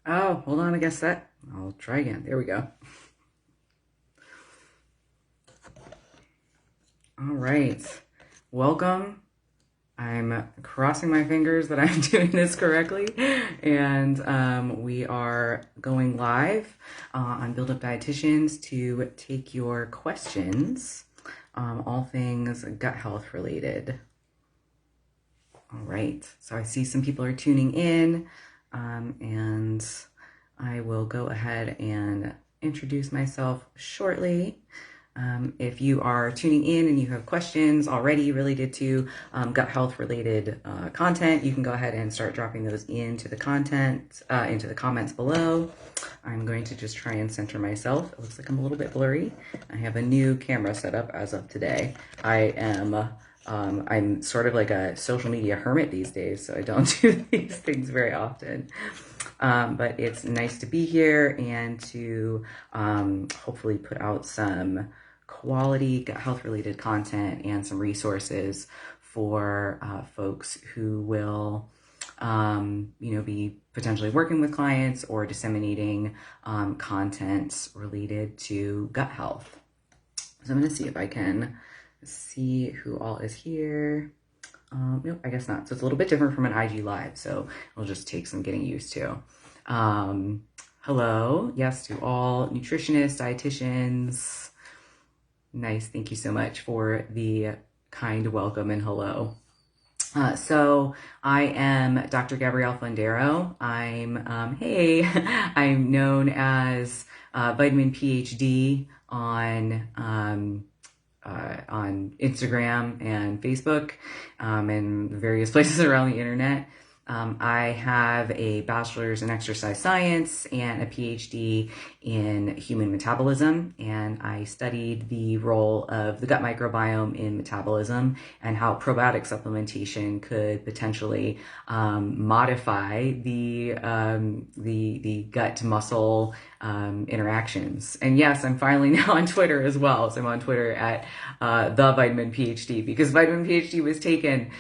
Oh, hold on, I guess that. I'll try again. There we go. All right. Welcome. I'm crossing my fingers that I'm doing this correctly. And we are going live on Build Up Dietitians to take your questions, all things gut health related. All right. So I see some people are tuning in, and I will go ahead and introduce myself shortly. If you are tuning in and you have questions already related to gut health related content, you can go ahead and start dropping those into the into the comments below. I'm going to just try and center myself. It looks like I'm a little bit blurry. I have a new camera set up as of today. I'm sort of like a social media hermit these days, so I don't do these things very often. But it's nice to be here and to hopefully put out some quality gut health related content and some resources for folks who will be potentially working with clients or disseminating content related to gut health. So I'm going to see if I can see who all is here. Nope, I guess not. So it's a little bit different from an IG live, so it'll just take some getting used to. Hello, yes, to all nutritionists, dietitians. Nice, thank you so much for the kind welcome and hello. So I am Dr. Gabrielle Fundaro. I'm known as Vitamin PhD on Instagram and Facebook, and various places around the internet. I have a bachelor's in exercise science and a PhD in human metabolism, and I studied the role of the gut microbiome in metabolism and how probiotic supplementation could potentially modify the gut to muscle interactions. And yes, I'm finally now on Twitter as well. So I'm on Twitter at the Vitamin PhD because Vitamin PhD was taken.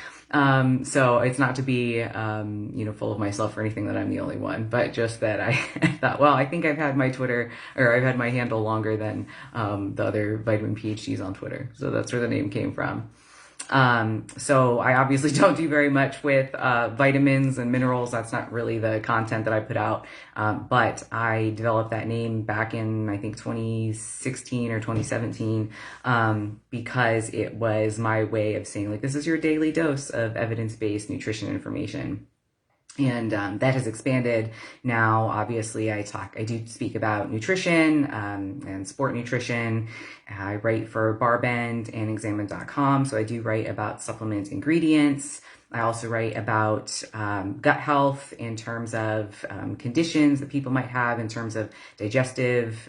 So it's not to be, full of myself or anything that I'm the only one, but just that I thought, well, I think I've had my Twitter, or I've had my handle longer than the other Vitamin PhDs on Twitter. So that's where the name came from. So I obviously don't do very much with vitamins and minerals. That's not really the content that I put out. But I developed that name back in, I think, 2016 or 2017, because it was my way of saying, like, this is your daily dose of evidence-based nutrition information. And that has expanded. Now, obviously, I do speak about nutrition and sport nutrition. I write for Barbend and Examine.com, so I do write about supplement ingredients. I also write about gut health in terms of conditions that people might have in terms of digestive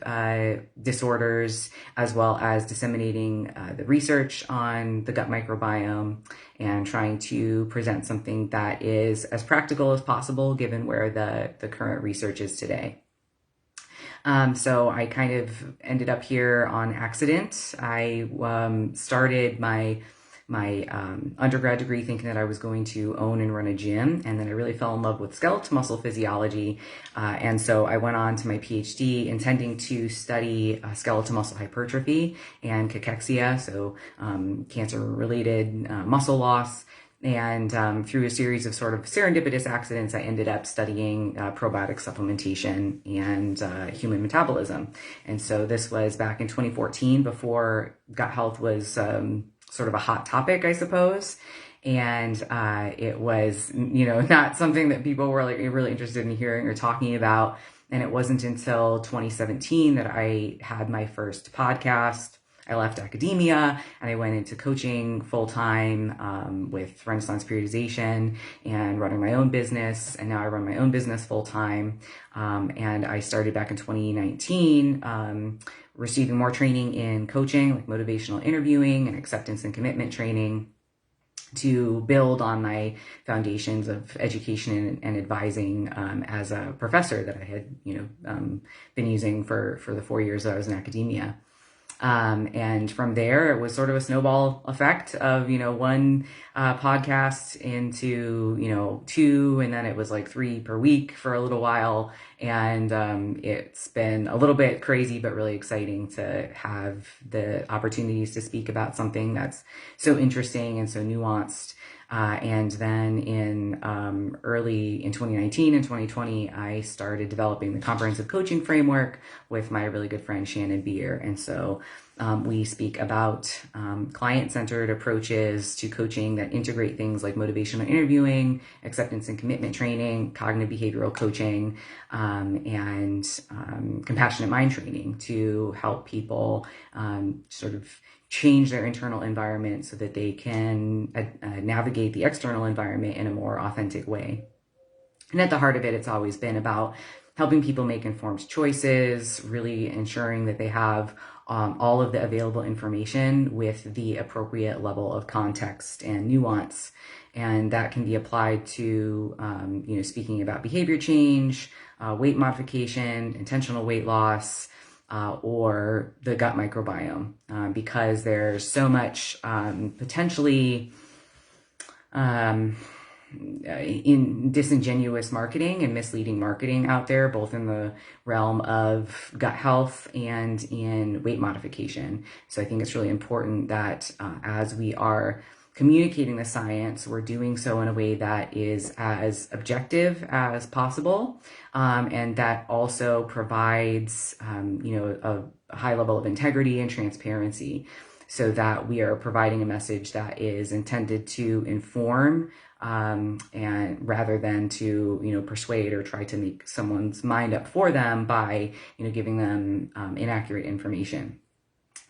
disorders, as well as disseminating the research on the gut microbiome and trying to present something that is as practical as possible given where the current research is today. So I kind of ended up here on accident. I started my undergrad degree thinking that I was going to own and run a gym, and then I really fell in love with skeletal muscle physiology, and so I went on to my PhD intending to study skeletal muscle hypertrophy and cachexia, so cancer-related muscle loss. And through a series of sort of serendipitous accidents, I ended up studying probiotic supplementation and human metabolism. And so this was back in 2014, before gut health was sort of a hot topic, I suppose. And it was, not something that people were like really interested in hearing or talking about. And it wasn't until 2017 that I had my first podcast. I left academia and I went into coaching full time with Renaissance periodization and running my own business. And now I run my own business full time. And I started back in 2019, receiving more training in coaching, like motivational interviewing and acceptance and commitment training, to build on my foundations of education and advising as a professor that I had, been using for the 4 years that I was in academia. And from there, it was sort of a snowball effect of, one podcast into, two, and then it was like 3 per week for a little while. And it's been a little bit crazy, but really exciting to have the opportunities to speak about something that's so interesting and so nuanced. And then in 2019 and 2020, I started developing the comprehensive coaching framework with my really good friend Shannon Beer. And so we speak about client-centered approaches to coaching that integrate things like motivational interviewing, acceptance and commitment training, cognitive behavioral coaching, and compassionate mind training to help people sort of change their internal environment so that they can navigate the external environment in a more authentic way. And at the heart of it, it's always been about helping people make informed choices, really ensuring that they have all of the available information with the appropriate level of context and nuance. And that can be applied to, speaking about behavior change, weight modification, intentional weight loss, or the gut microbiome, because there's so much potentially in disingenuous marketing and misleading marketing out there, both in the realm of gut health and in weight modification. So I think it's really important that as we are communicating the science, we're doing so in a way that is as objective as possible, and that also provides, a high level of integrity and transparency, so that we are providing a message that is intended to inform, and rather than to, persuade or try to make someone's mind up for them by, giving them inaccurate information.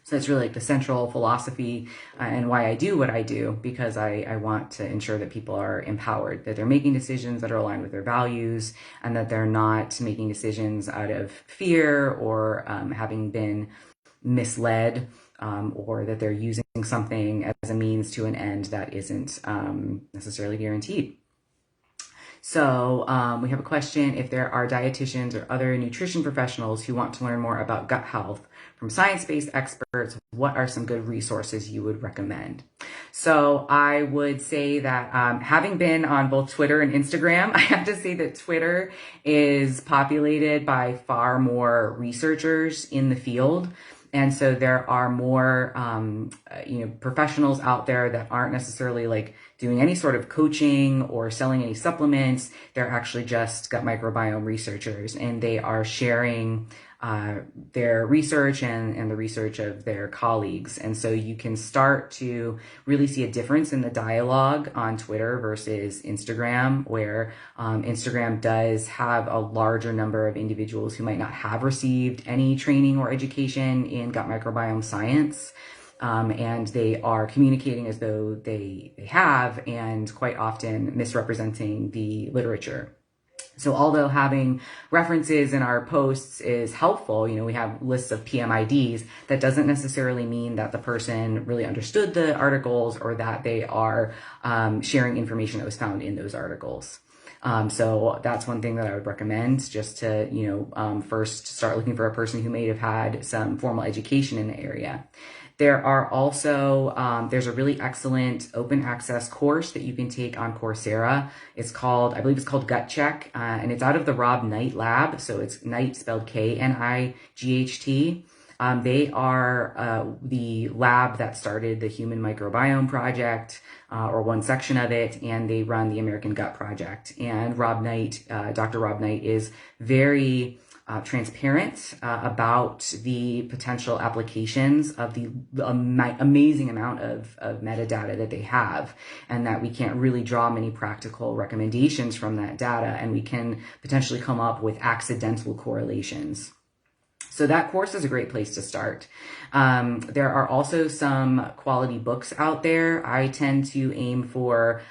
So that's really like the central philosophy and why I do what I do, because I want to ensure that people are empowered, that they're making decisions that are aligned with their values, and that they're not making decisions out of fear or having been misled, or that they're using something as a means to an end that isn't necessarily guaranteed. So we have a question: if there are dietitians or other nutrition professionals who want to learn more about gut health from science-based experts, what are some good resources you would recommend? So I would say that having been on both Twitter and Instagram, I have to say that Twitter is populated by far more researchers in the field. And so there are more, professionals out there that aren't necessarily like doing any sort of coaching or selling any supplements. They're actually just gut microbiome researchers, and they are sharing their research and the research of their colleagues. And so you can start to really see a difference in the dialogue on Twitter versus Instagram, where Instagram does have a larger number of individuals who might not have received any training or education in gut microbiome science. And they are communicating as though they have, and quite often misrepresenting the literature. So although having references in our posts is helpful, we have lists of PMIDs, that doesn't necessarily mean that the person really understood the articles or that they are sharing information that was found in those articles. So that's one thing that I would recommend, just to, first start looking for a person who may have had some formal education in the area. There are also, there's a really excellent open access course that you can take on Coursera. I believe it's called Gut Check, and it's out of the Rob Knight lab. So it's Knight spelled Knight. They are the lab that started the Human Microbiome Project, or one section of it, and they run the American Gut Project. And Dr. Rob Knight is very transparent about the potential applications of the amazing amount of metadata that they have, and that we can't really draw many practical recommendations from that data, and we can potentially come up with accidental correlations. So that course is a great place to start. There are also some quality books out there. I tend to aim for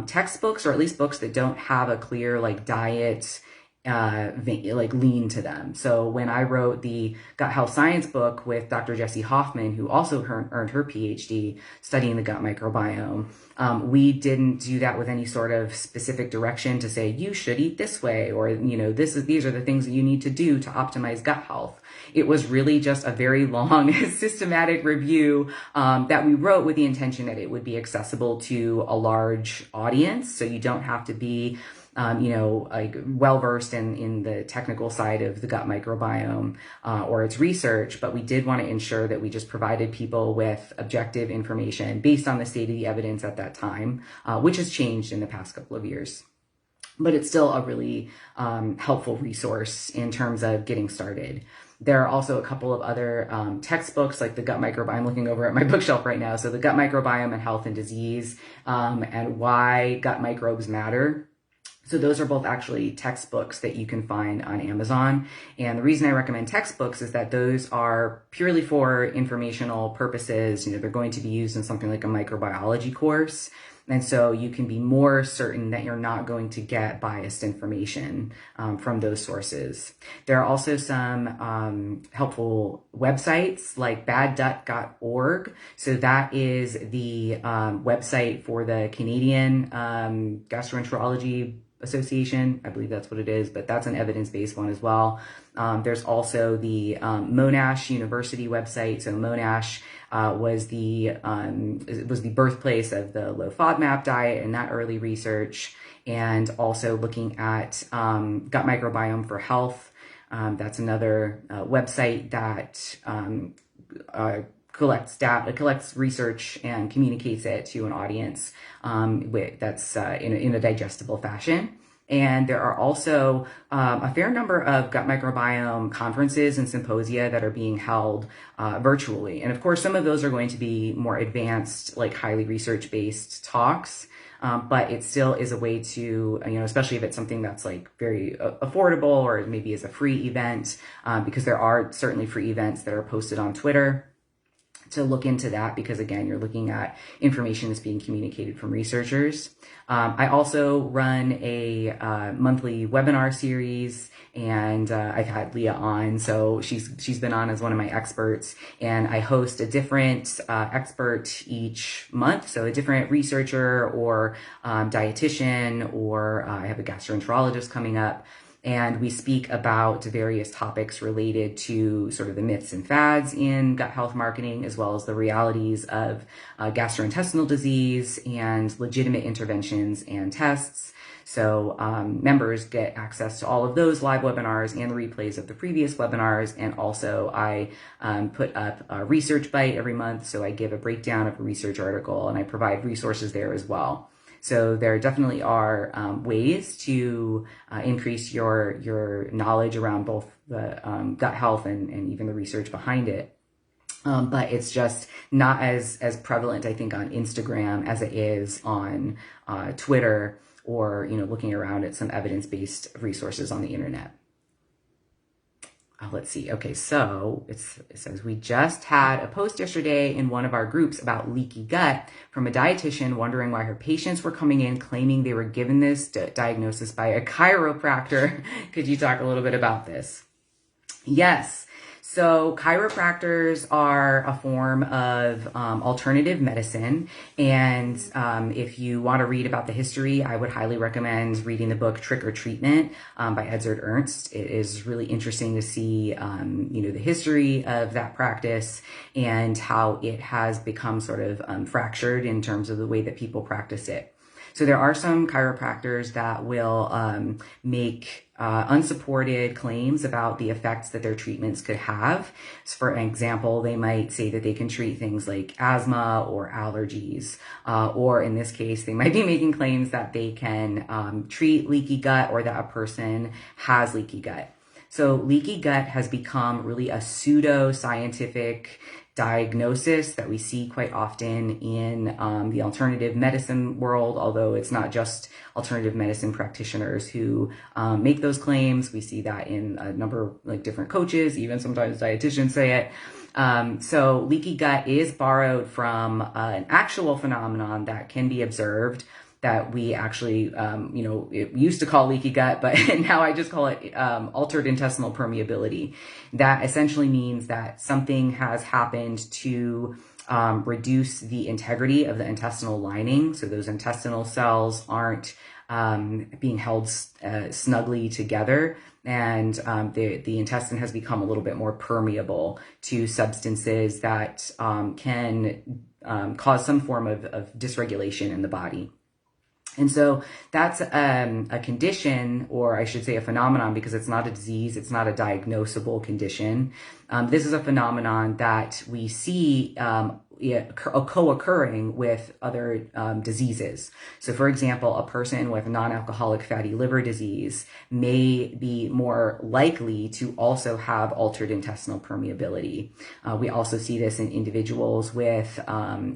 textbooks, or at least books that don't have a clear diet lean to them. So when I wrote the gut health science book with Dr. Jessie Hoffman, who also earned her PhD studying the gut microbiome, we didn't do that with any sort of specific direction to say, you should eat this way, or, these are the things that you need to do to optimize gut health. It was really just a very long systematic review that we wrote with the intention that it would be accessible to a large audience. So you don't have to be well-versed in the technical side of the gut microbiome or its research, but we did want to ensure that we just provided people with objective information based on the state of the evidence at that time, which has changed in the past couple of years. But it's still a really helpful resource in terms of getting started. There are also a couple of other textbooks like the gut microbiome. I'm looking over at my bookshelf right now. So the gut microbiome and health and disease and why gut microbes matter. So those are both actually textbooks that you can find on Amazon. And the reason I recommend textbooks is that those are purely for informational purposes. They're going to be used in something like a microbiology course. And so you can be more certain that you're not going to get biased information from those sources. There are also some helpful websites like baddut.org. So that is the website for the Canadian Gastroenterology Association. I believe that's what it is, but that's an evidence-based one as well. There's also the Monash University website. So Monash was the birthplace of the low FODMAP diet and that early research, and also looking at gut microbiome for health. That's another website that collects research and communicates it to an audience that's in a digestible fashion. And there are also a fair number of gut microbiome conferences and symposia that are being held virtually. And of course, some of those are going to be more advanced, like highly research-based talks. But it still is a way to, especially if it's something that's like very affordable or maybe is a free event, because there are certainly free events that are posted on Twitter, to look into that, because again, you're looking at information that's being communicated from researchers. I also run a monthly webinar series, and I've had Leah on, so she's been on as one of my experts, and I host a different expert each month, so a different researcher or dietitian, or I have a gastroenterologist coming up. And we speak about various topics related to sort of the myths and fads in gut health marketing, as well as the realities of gastrointestinal disease and legitimate interventions and tests. So members get access to all of those live webinars and the replays of the previous webinars. And also I put up a research bite every month. So I give a breakdown of a research article, and I provide resources there as well. So there definitely are ways to increase your knowledge around both the gut health and even the research behind it. But it's just not as prevalent, I think, on Instagram as it is on Twitter, or looking around at some evidence-based resources on the internet. Let's see. Okay, so it says we just had a post yesterday in one of our groups about leaky gut from a dietitian wondering why her patients were coming in claiming they were given this diagnosis by a chiropractor. Could you talk a little bit about this? Yes. So chiropractors are a form of alternative medicine. And if you want to read about the history, I would highly recommend reading the book Trick or Treatment by Edzard Ernst. It is really interesting to see, the history of that practice and how it has become sort of fractured in terms of the way that people practice it. So there are some chiropractors that will make unsupported claims about the effects that their treatments could have. So for example, they might say that they can treat things like asthma or allergies, or in this case, they might be making claims that they can treat leaky gut, or that a person has leaky gut. So leaky gut has become really a pseudo-scientific diagnosis that we see quite often in the alternative medicine world, although it's not just alternative medicine practitioners who make those claims. We see that in a number of different coaches, even sometimes dietitians say it. So leaky gut is borrowed from an actual phenomenon that can be observed that we actually, it used to call leaky gut, but now I just call it altered intestinal permeability. That essentially means that something has happened to reduce the integrity of the intestinal lining. So those intestinal cells aren't being held snugly together, and the intestine has become a little bit more permeable to substances that can cause some form of dysregulation in the body. And so that's a condition, or I should say a phenomenon, because it's not a disease, it's not a diagnosable condition. This is a phenomenon that we see co-occurring with other diseases. So for example, a person with non-alcoholic fatty liver disease may be more likely to also have altered intestinal permeability. We also see this in individuals with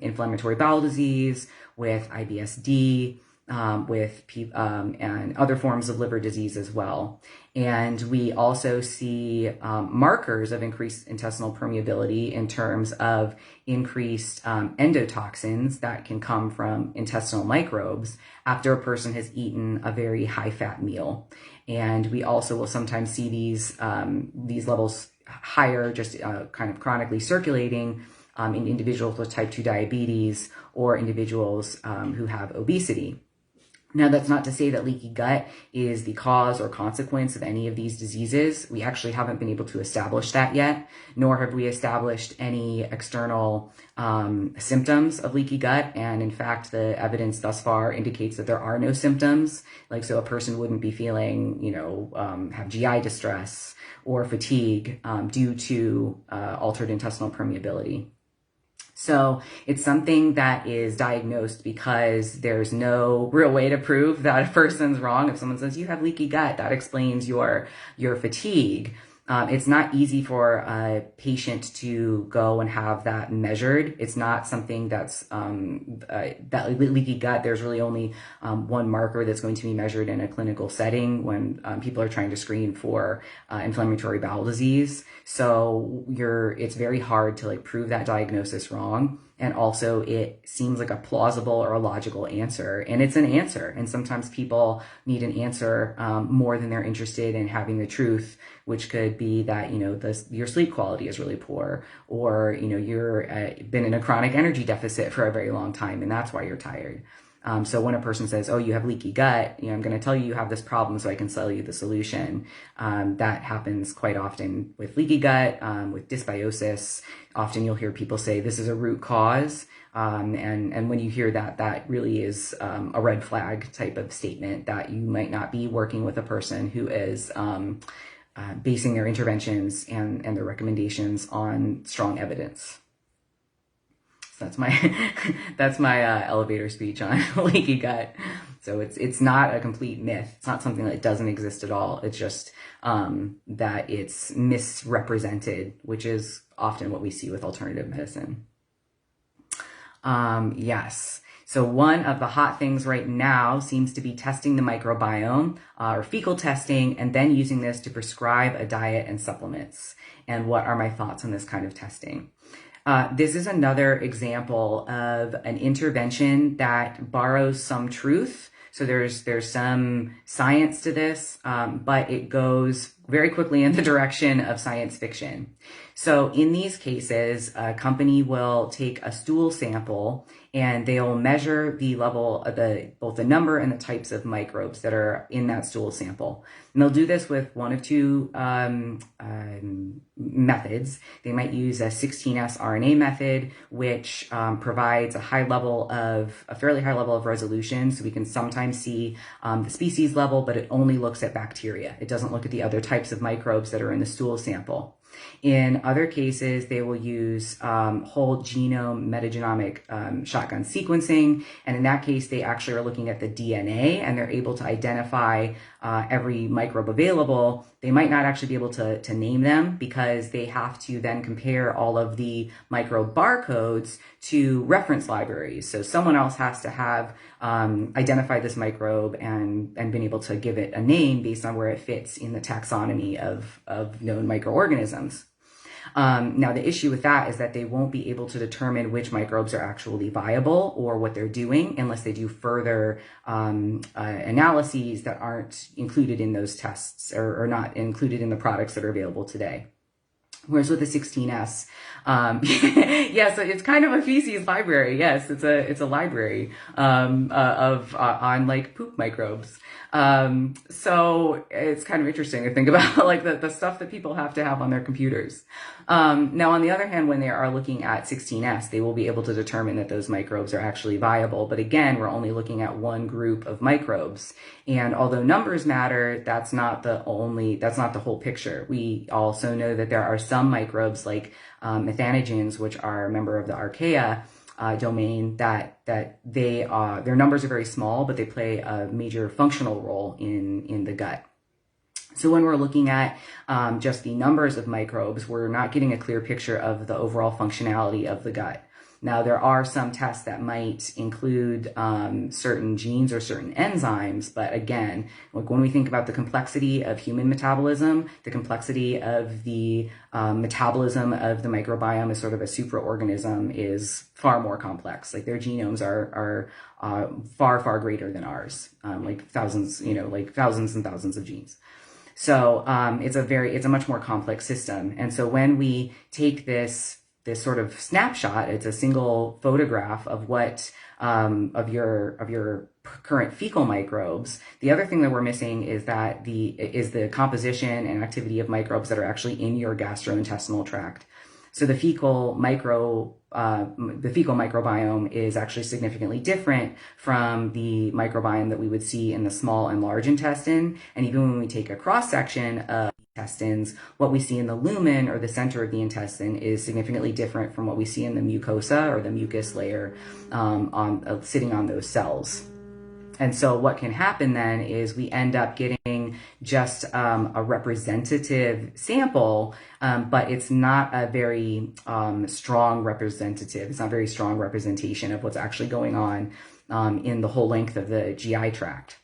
inflammatory bowel disease, with IBS-D, and other forms of liver disease as well. And we also see markers of increased intestinal permeability in terms of increased endotoxins that can come from intestinal microbes after a person has eaten a very high-fat meal. And we also will sometimes see these levels higher, just kind of chronically circulating in individuals with type 2 diabetes or individuals who have obesity. Now, that's not to say that leaky gut is the cause or consequence of any of these diseases. We actually haven't been able to establish that yet, nor have we established any external symptoms of leaky gut. And in fact, the evidence thus far indicates that there are no symptoms. Like, so a person wouldn't be feeling, have GI distress or fatigue due to altered intestinal permeability. So it's something that is diagnosed because there's no real way to prove that a person's wrong. If someone says you have leaky gut, that explains your fatigue. It's not easy for a patient to go and have that measured. It's not something that's, that leaky gut, there's really only one marker that's going to be measured in a clinical setting when people are trying to screen for inflammatory bowel disease. So it's very hard to prove that diagnosis wrong. And also it seems like a plausible or a logical answer, and it's an answer. And sometimes people need an answer more than they're interested in having the truth, which could be that, your sleep quality is really poor, or, you're been in a chronic energy deficit for a very long time, and that's why you're tired. So when a person says, oh, you have leaky gut, I'm going to tell you have this problem so I can sell you the solution. That happens quite often with leaky gut, with dysbiosis. Often you'll hear people say this is a root cause. And when you hear that, that really is a red flag type of statement that you might not be working with a person who is basing their interventions and their recommendations on strong evidence. That's my elevator speech on leaky gut. So it's not a complete myth. It's not something that doesn't exist at all. It's just that it's misrepresented, which is often what we see with alternative medicine. Yes. So one of the hot things right now seems to be testing the microbiome or fecal testing, and then using this to prescribe a diet and supplements. And what are my thoughts on this kind of testing? This is another example of an intervention that borrows some truth. So there's some science to this, but it goes very quickly in the direction of science fiction. So in these cases, a company will take a stool sample and they'll measure the level of both the number and the types of microbes that are in that stool sample. And they'll do this with one of two methods. They might use a 16S RNA method, which provides a fairly high level of resolution. So we can sometimes see the species level, but it only looks at bacteria. It doesn't look at the other types of microbes that are in the stool sample. In other cases, they will use whole genome metagenomic shotgun sequencing. And in that case, they actually are looking at the DNA, and they're able to identify every microbe available. They might not actually be able to name them, because they have to then compare all of the microbe barcodes to reference libraries. So someone else has to have identified this microbe and been able to give it a name based on where it fits in the taxonomy of known microorganisms. Now, the issue with that is that they won't be able to determine which microbes are actually viable or what they're doing unless they do further analyses that aren't included in those tests or not included in the products that are available today. Whereas with the 16S, yeah, so it's kind of a feces library. Yes, it's a library of on like poop microbes. So it's kind of interesting to think about like the stuff that people have to have on their computers. Now, on the other hand, when they are looking at 16S, they will be able to determine that those microbes are actually viable. But again, we're only looking at one group of microbes. And although numbers matter, that's not the whole picture. We also know that there are some microbes like methanogens, which are a member of the archaea domain, that their numbers are very small, but they play a major functional role in the gut. So when we're looking at just the numbers of microbes, we're not getting a clear picture of the overall functionality of the gut. Now, there are some tests that might include certain genes or certain enzymes, but again, like when we think about the complexity of human metabolism, the complexity of the metabolism of the microbiome as sort of a supraorganism is far more complex. Like their genomes are far, far greater than ours, like thousands and thousands of genes. So it's a much more complex system. And so when we take this sort of snapshot, it's a single photograph of what of your current fecal microbes. The other thing that we're missing is that the composition and activity of microbes that are actually in your gastrointestinal tract. So the fecal microbiome is actually significantly different from the microbiome that we would see in the small and large intestine. And even when we take a cross section of intestines, what we see in the lumen or the center of the intestine is significantly different from what we see in the mucosa or the mucus layer sitting on those cells. And so what can happen then is we end up getting just a representative sample, but it's not a very strong representative. It's not a very strong representation of what's actually going on in the whole length of the GI tract.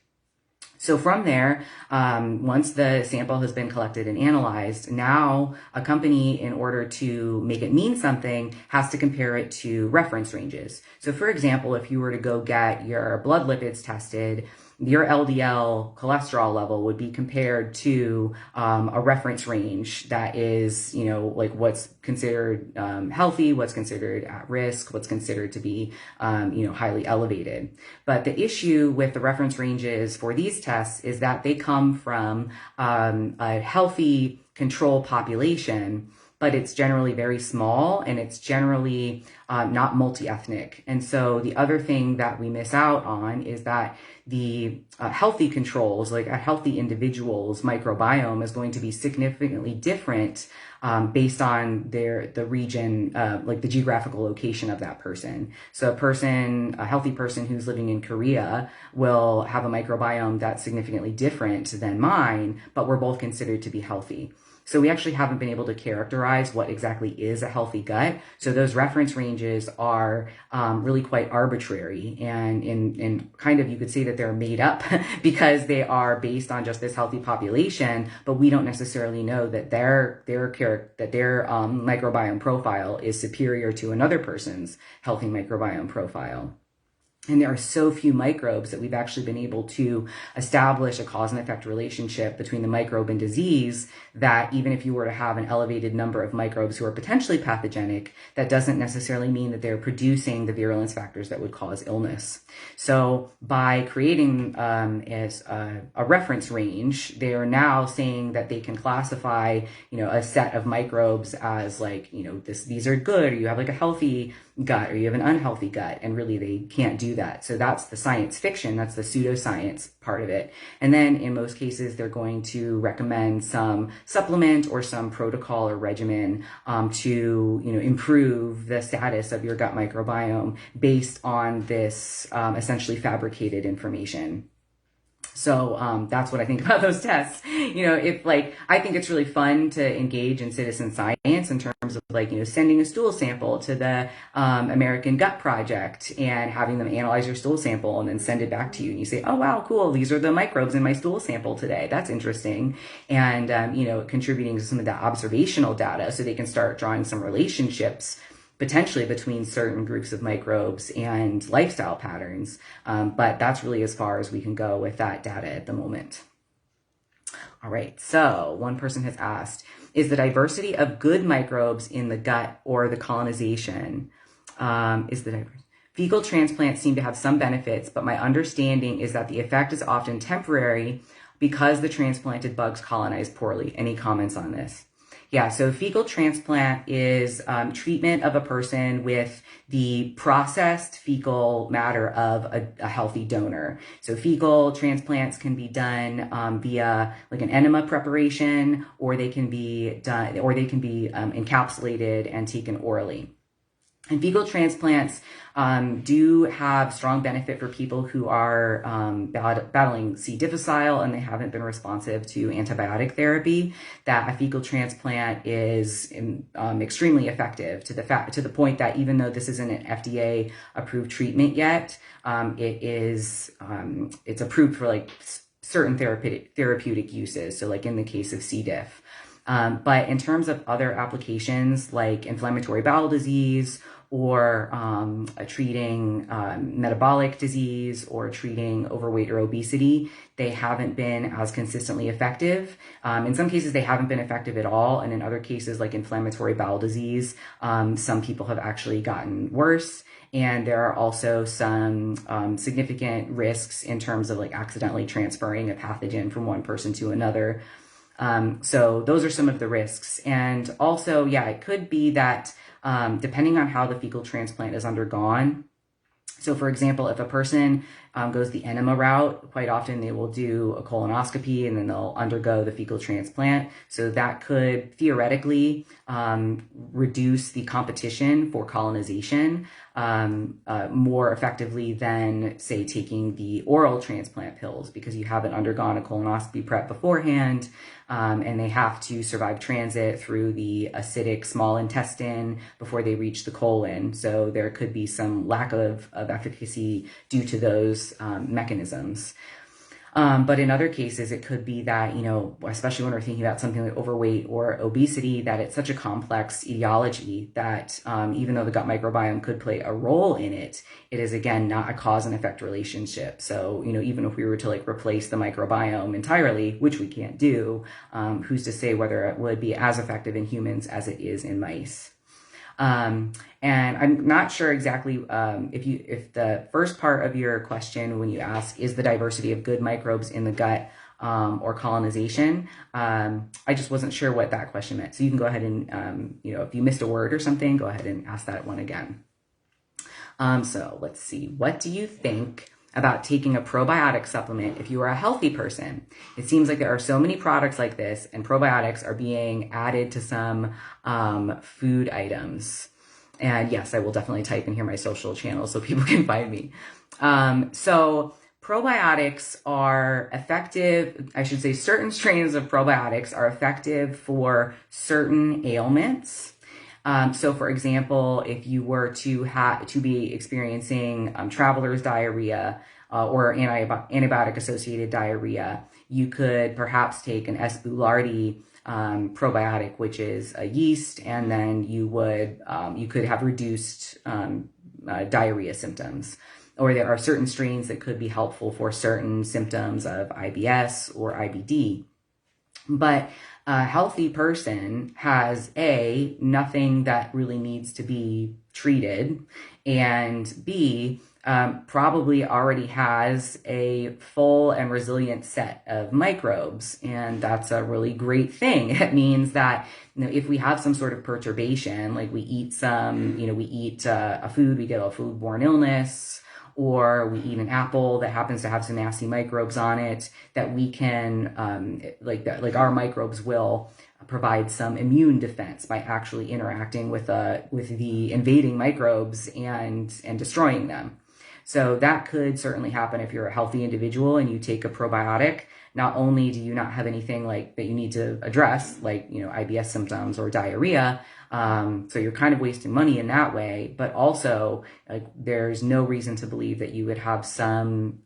So from there, once the sample has been collected and analyzed, now a company, in order to make it mean something, has to compare it to reference ranges. So for example, if you were to go get your blood lipids tested, your LDL cholesterol level would be compared to a reference range that is, like what's considered healthy, what's considered at risk, what's considered to be, highly elevated. But the issue with the reference ranges for these tests is that they come from a healthy control population, but it's generally very small and it's generally not multi-ethnic. And so the other thing that we miss out on is that the healthy controls, like a healthy individual's microbiome, is going to be significantly different based on the region, like the geographical location of that person. So a healthy person who's living in Korea will have a microbiome that's significantly different than mine, but we're both considered to be healthy. So we actually haven't been able to characterize what exactly is a healthy gut. So those reference ranges are really quite arbitrary, and in kind of, you could say that they're made up because they are based on just this healthy population, but we don't necessarily know that their microbiome profile is superior to another person's healthy microbiome profile. And there are so few microbes that we've actually been able to establish a cause and effect relationship between the microbe and disease, that even if you were to have an elevated number of microbes who are potentially pathogenic, that doesn't necessarily mean that they're producing the virulence factors that would cause illness. So by creating a reference range, they are now saying that they can classify, a set of microbes as like, these are good, or you have like a healthy gut, or you have an unhealthy gut, and really they can't do that. So that's the science fiction, that's the pseudoscience part of it. And then in most cases, they're going to recommend some supplement or some protocol or regimen to improve the status of your gut microbiome based on this essentially fabricated information. So that's what I think about those tests. If like, I think it's really fun to engage in citizen science in terms of like, sending a stool sample to the American Gut Project and having them analyze your stool sample and then send it back to you. And you say, oh, wow, cool. These are the microbes in my stool sample today. That's interesting. And, contributing to some of that observational data so they can start drawing some relationships potentially between certain groups of microbes and lifestyle patterns. But that's really as far as we can go with that data at the moment. All right, so one person has asked, is the diversity of good microbes in the gut or the colonization? Fecal transplants seem to have some benefits, but my understanding is that the effect is often temporary because the transplanted bugs colonize poorly. Any comments on this? Yeah, so fecal transplant is treatment of a person with the processed fecal matter of a healthy donor. So fecal transplants can be done via like an enema preparation, or they can be encapsulated and taken orally. And fecal transplants do have strong benefit for people who are battling C. difficile and they haven't been responsive to antibiotic therapy. That a fecal transplant is extremely effective to the point that even though this isn't an FDA approved treatment yet, it's approved for like certain therapeutic uses. So like in the case of C. diff. But in terms of other applications like inflammatory bowel disease or treating metabolic disease or treating overweight or obesity, they haven't been as consistently effective. In some cases, they haven't been effective at all. And in other cases, like inflammatory bowel disease, some people have actually gotten worse. And there are also some significant risks in terms of like accidentally transferring a pathogen from one person to another. So those are some of the risks. And also, yeah, it could be that depending on how the fecal transplant is undergone. So for example, if a person goes the enema route, quite often they will do a colonoscopy and then they'll undergo the fecal transplant. So that could theoretically reduce the competition for colonization more effectively than, say, taking the oral transplant pills, because you haven't undergone a colonoscopy prep beforehand, and they have to survive transit through the acidic small intestine before they reach the colon. So there could be some lack of efficacy due to those mechanisms. But in other cases, it could be that, especially when we're thinking about something like overweight or obesity, that it's such a complex etiology that even though the gut microbiome could play a role in it, it is, again, not a cause and effect relationship. So, even if we were to like replace the microbiome entirely, which we can't do, who's to say whether it would be as effective in humans as it is in mice? And I'm not sure exactly if the first part of your question, when you ask, is the diversity of good microbes in the gut or colonization, I just wasn't sure what that question meant. So you can go ahead and, if you missed a word or something, go ahead and ask that one again. So let's see. What do you think about taking a probiotic supplement if you are a healthy person? It seems like there are so many products like this, and probiotics are being added to some food items. And yes, I will definitely type in here my social channels so people can find me. So probiotics are effective. I should say certain strains of probiotics are effective for certain ailments. So for example, if you were to be experiencing traveler's diarrhea or antibiotic associated diarrhea, you could perhaps take an S. boulardii probiotic, which is a yeast, and then you could have reduced diarrhea symptoms. Or there are certain strains that could be helpful for certain symptoms of IBS or IBD. But a healthy person has nothing that really needs to be treated, and B, probably already has a full and resilient set of microbes. And that's a really great thing. It means that, if we have some sort of perturbation, like we eat a food, we get a foodborne illness, or we eat an apple that happens to have some nasty microbes on it, that we can, our microbes will provide some immune defense by actually interacting with the invading microbes and destroying them. So that could certainly happen if you're a healthy individual and you take a probiotic. Not only do you not have anything like that you need to address, like, IBS symptoms or diarrhea, so you're kind of wasting money in that way, but also like there's no reason to believe that you would have some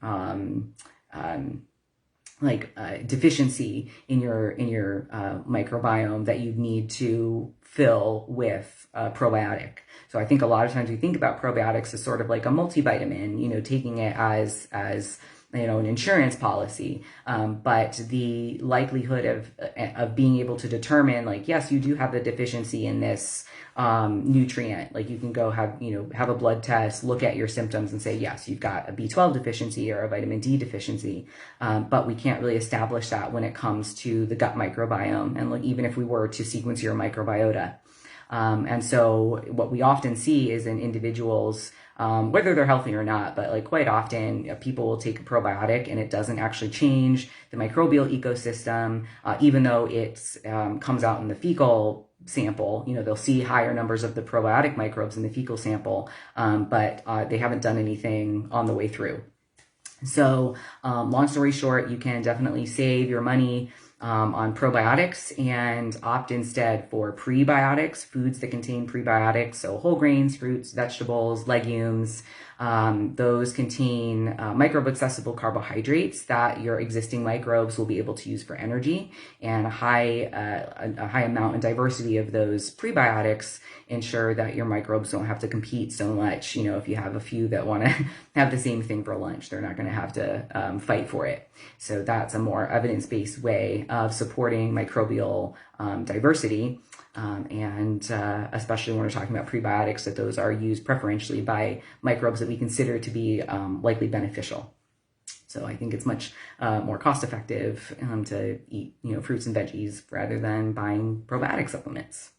deficiency in your microbiome that you need to fill with a probiotic. So I think a lot of times we think about probiotics as sort of like a multivitamin, taking it as an insurance policy. But the likelihood of being able to determine, like, yes, you do have the deficiency in this nutrient. Like, you can go have a blood test, look at your symptoms and say, yes, you've got a B12 deficiency or a vitamin D deficiency. But we can't really establish that when it comes to the gut microbiome. And like, even if we were to sequence your microbiota. And so what we often see is in individuals, whether they're healthy or not, but like quite often people will take a probiotic and it doesn't actually change the microbial ecosystem, even though it comes out in the fecal sample. They'll see higher numbers of the probiotic microbes in the fecal sample, but they haven't done anything on the way through. So long story short, you can definitely save your money on probiotics and opt instead for prebiotics, foods that contain prebiotics. So whole grains, fruits, vegetables, legumes. Those contain microbe-accessible carbohydrates that your existing microbes will be able to use for energy, and a high amount and diversity of those prebiotics ensure that your microbes don't have to compete so much. If you have a few that want to have the same thing for lunch, they're not going to have to fight for it. So that's a more evidence-based way of supporting microbial diversity. And especially when we're talking about prebiotics, that those are used preferentially by microbes that we consider to be likely beneficial. So I think it's much more cost effective to eat fruits and veggies rather than buying probiotic supplements.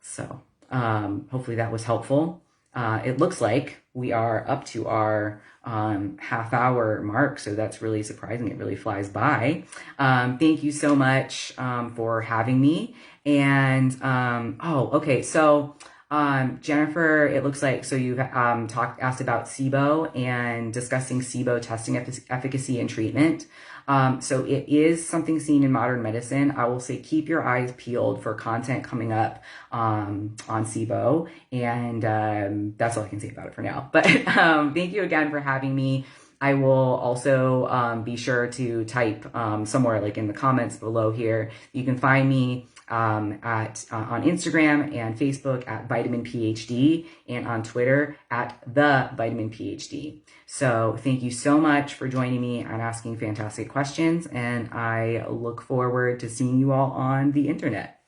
So hopefully that was helpful. It looks like we are up to our half-hour mark, so that's really surprising. It really flies by. Thank you so much for having me. And okay, so Jennifer, it looks like you've asked about SIBO and discussing SIBO testing efficacy and treatment. So it is something seen in modern medicine. I will say keep your eyes peeled for content coming up on SIBO, and that's all I can say about it for now. But thank you again for having me. I will also be sure to type somewhere like in the comments below here. You can find me on Instagram and Facebook at Vitamin PhD, and on Twitter at The Vitamin PhD. So thank you so much for joining me and asking fantastic questions, and I look forward to seeing you all on the internet.